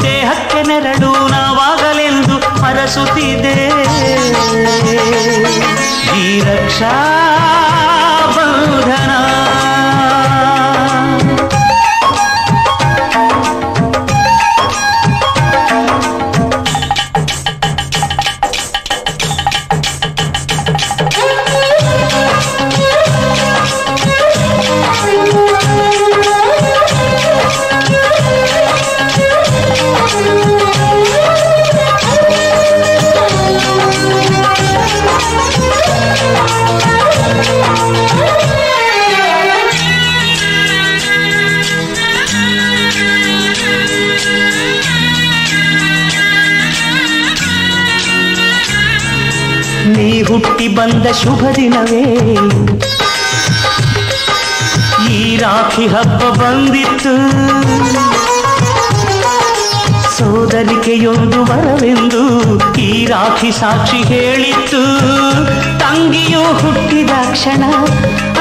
ದೇಹಕ್ಕೆ ನೆರಳು ನಾವಾಗಲೆಂದು ಹರಸುತ್ತಿದೆ ಈ ರಕ್ಷಾ ಬಂಧನ. ನೀ ಹುಟ್ಟಿ ಬಂದ ಶುಭ ದಿನವೇ ಈ ರಾಖಿ ಹಬ್ಬ ಬಂದಿತ್ತು. ಸೋದರಿಕೆಯೊಂದು ವರವೆಂದು ಈ ರಾಖಿ ಸಾಕ್ಷಿ ಹೇಳಿತ್ತು. ತಂಗಿಯು ಹುಟ್ಟಿದ ಕ್ಷಣ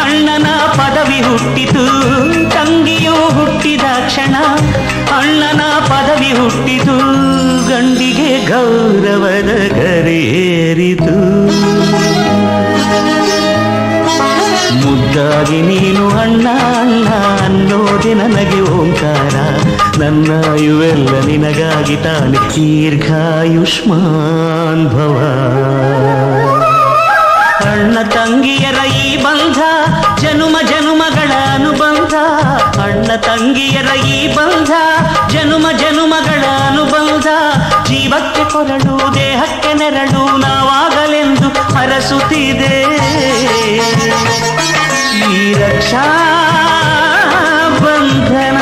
ಅಣ್ಣನ ಪದವಿ ಹುಟ್ಟಿತು. ತಂಗಿಯು ಹುಟ್ಟಿದ ಕ್ಷಣ ಅಣ್ಣನ ಪದವಿ ಹುಟ್ಟಿತು. ಗಂಡಿಗೆ ಗೌರವದ ಗರಿಯೇರಿತು. ಮುದ್ದಾಗಿ ನೀನು ಅಣ್ಣ ಅಣ್ಣ ಅನ್ನೋದೆ ನನಗೆ ಓಂಕಾರ. ನನ್ನ ಇವೆಲ್ಲ ನಿನಗಾಗಿ ತಾನೆ ದೀರ್ಘಾಯುಷ್ಮಾನ್ ಭವ. ಅಣ್ಣ ತಂಗಿಯರ ಈ ಬಂಧ ಜನುಮ ಜನುಮಗಳ ಅನುಬಂಧ. ಅಣ್ಣ ತಂಗಿಯರ ಈ ಬಂಧ ಜನುಮ ಜನುಮಗಳ ಅನುಬಂಧ. ಜೀವಕ್ಕೆ ಕೊರಳು ದೇಹಕ್ಕೆ ನೆರಳು ನಾವಾಗಲೆಂದು ಹರಸುತ್ತಿದೆ ಈ ರಕ್ಷಾ ಬಂಧನ.